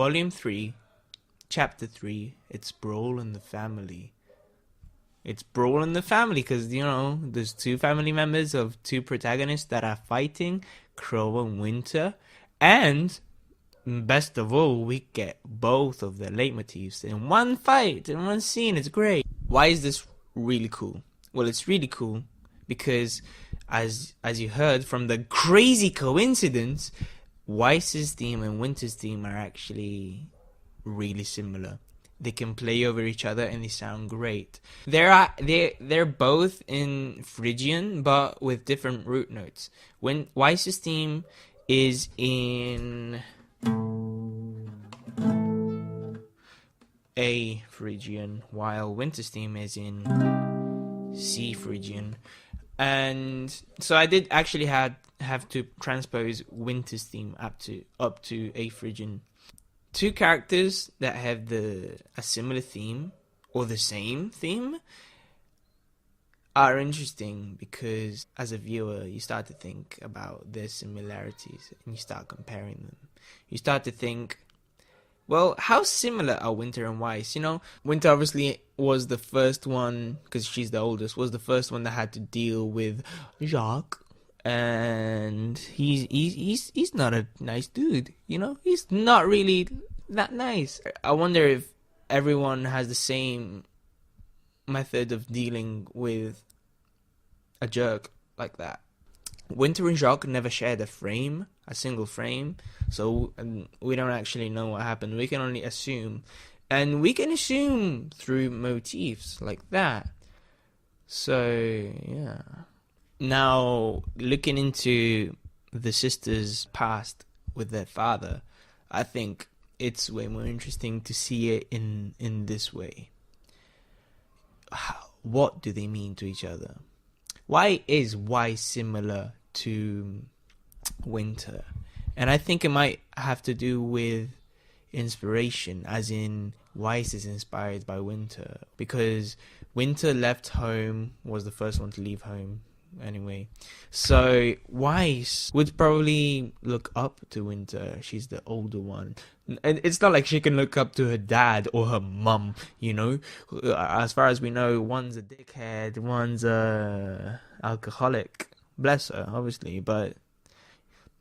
Volume 3, Chapter 3, it's Brawl in the Family. It's Brawl in the Family because, you know, there's two family members of two protagonists that are fighting, Crow and Winter. And, best of all, we get both of the leitmotifs in one fight, in one scene. It's great. Why is this really cool? Well, it's really cool because, as you heard from the crazy coincidence, Weiss's theme and Winter's theme are actually really similar. They can play over each other and they sound great. They're both in Phrygian but with different root notes. When Weiss's theme is in A Phrygian, while Winter's theme is in C Phrygian. And so I did actually have to transpose Winter's theme up to A Phrygian. Two characters that have a similar theme or the same theme are interesting because as a viewer you start to think about their similarities and you start comparing them. You start to think, well, how similar are Winter and Weiss? You know, Winter obviously was the first one, because she's the oldest, was the first one that had to deal with Jacques. And he's not a nice dude, you know? He's not really that nice. I wonder if everyone has the same method of dealing with a jerk like that. Winter and Jacques never shared a single frame, so we don't actually know what happened. We can only assume. And we can assume through motifs like that. So, yeah. Now, looking into the sisters' past with their father, I think it's way more interesting to see it in this way. What do they mean to each other? Why is Weiss similar to Winter? And I think it might have to do with inspiration, as in Weiss is inspired by Winter, because Winter left home, was the first one to leave home anyway. So Weiss would probably look up to Winter. She's the older one. And it's not like she can look up to her dad or her mum, you know. As far as we know, one's a dickhead, one's a alcoholic. Bless her, obviously, but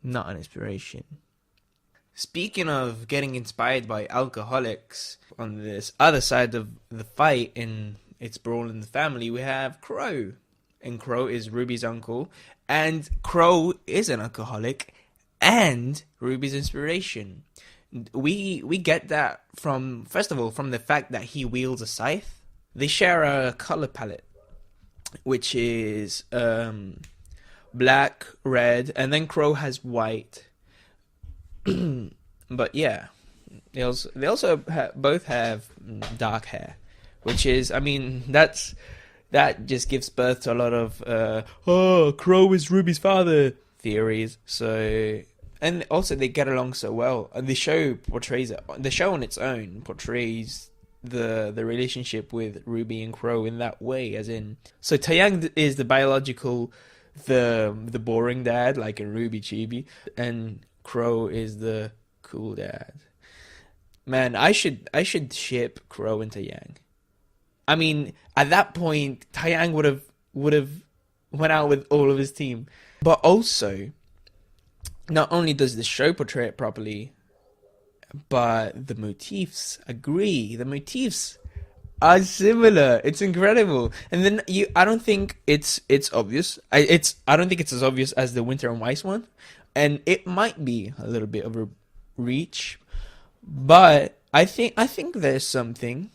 not an inspiration. Speaking of getting inspired by alcoholics, on this other side of the fight in It's Brawl in the Family, we have Crow. And Crow is Ruby's uncle. And Crow is an alcoholic and Ruby's inspiration. We get that from, first of all, from the fact that he wields a scythe. They share a color palette, which is black, red, and then Crow has white. But yeah, they also both have dark hair, which is, I mean, that just gives birth to a lot of Crow is Ruby's father theories. So, and also they get along so well, and the show portrays it. The show on its own portrays the relationship with Ruby and Crow in that way, as in, so Taeyang is the biological, the boring dad, like in Ruby Chibi, and Crow is the cool dad. Man, I should ship Crow and Taeyang. I mean, at that point, Taeyang would have went out with all of his team. But also, not only does the show portray it properly, but the motifs agree. The motifs are similar. It's incredible. And then I don't think it's obvious. I don't think it's as obvious as the Winter and Weiss one, and it might be a little bit of a reach, but I think there's something.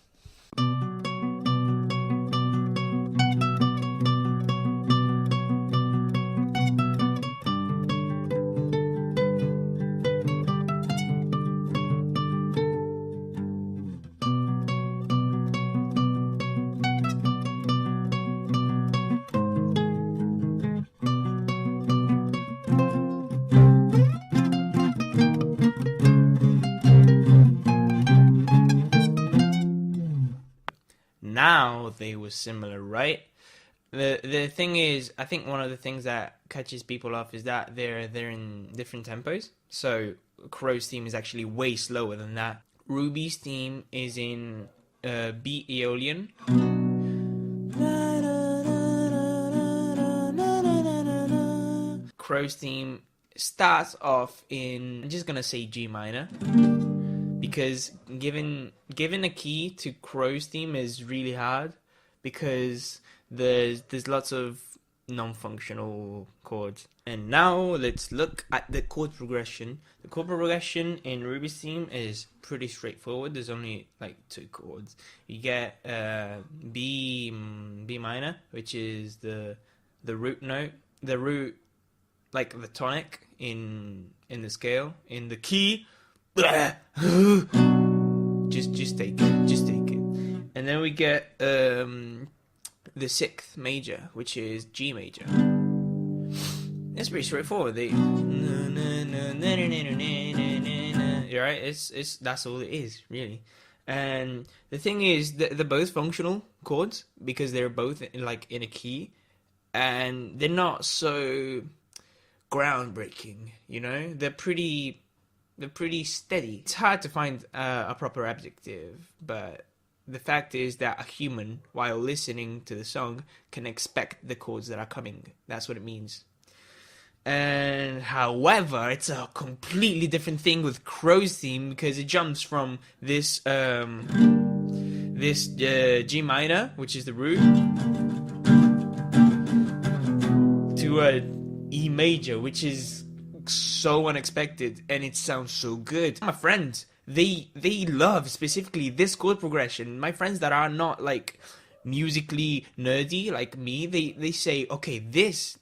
Now they were similar, right? The thing is, I think one of the things that catches people off is that they're in different tempos. So Crow's theme is actually way slower than that. RWBY's theme is in B Aeolian. Crow's theme starts off in, I'm just gonna say G minor, because giving a key to Crow's theme is really hard, because there's lots of non-functional chords. And now let's look at the chord progression. The chord progression in RWBY's theme is pretty straightforward. There's only like 2 chords. You get B minor, which is the root note, the root, like the tonic in the scale, in the key. Just take it. And then we get the 6th major, which is G major. It's pretty straightforward. Right? It's that's all it is, really. And the thing is, they're both functional chords because they're both in a key, and they're not so groundbreaking. You know, they're pretty steady. It's hard to find a proper adjective, but the fact is that a human, while listening to the song, can expect the chords that are coming. That's what it means. And however, it's a completely different thing with Crow's theme, because it jumps from this G minor, which is the root, to a E major, which is so unexpected, and it sounds so good. My friends, they love specifically this chord progression. My friends that are not like musically nerdy like me, they say, okay, this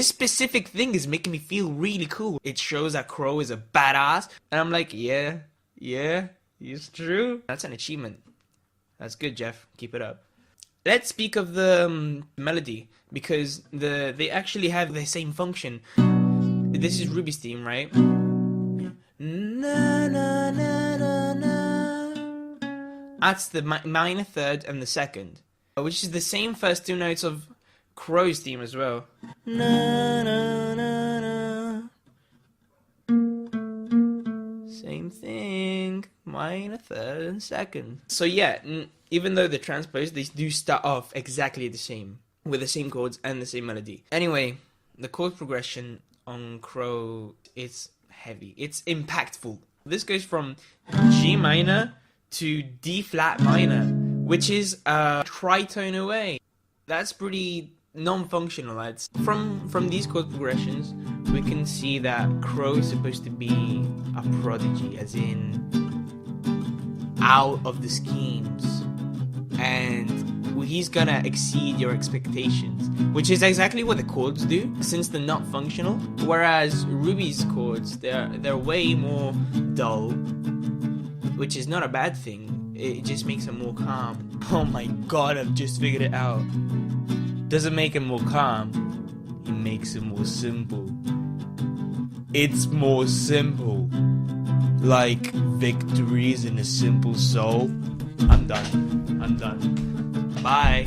specific thing is making me feel really cool. It shows that Crow is a badass, and I'm like, yeah, it's true. That's an achievement. That's good, Jeff. Keep it up. Let's speak of the melody, because they actually have the same function. This is RWBY's theme, right? Na, na, na, na, na. That's the minor third and the second, which is the same first 2 notes of Crow's theme as well. Na, na, na, na. Same thing, minor third and second. So yeah, even though they're transposed, they do start off exactly the same, with the same chords and the same melody. Anyway, the chord progression on Crow, it's heavy, it's impactful. This goes from G minor to D flat minor, which is a tritone away. That's pretty non-functional, lads. From these chord progressions, we can see that Crow is supposed to be a prodigy, as in out of the schemes, and he's gonna exceed your expectations, which is exactly what the chords do, since they're not functional. Whereas RWBY's chords, they're way more dull, which is not a bad thing. It just makes them more calm. Oh my god, I've just figured it out. Doesn't make him more calm, it makes him more simple. It's more simple. Like victories in a simple soul. I'm done. Bye.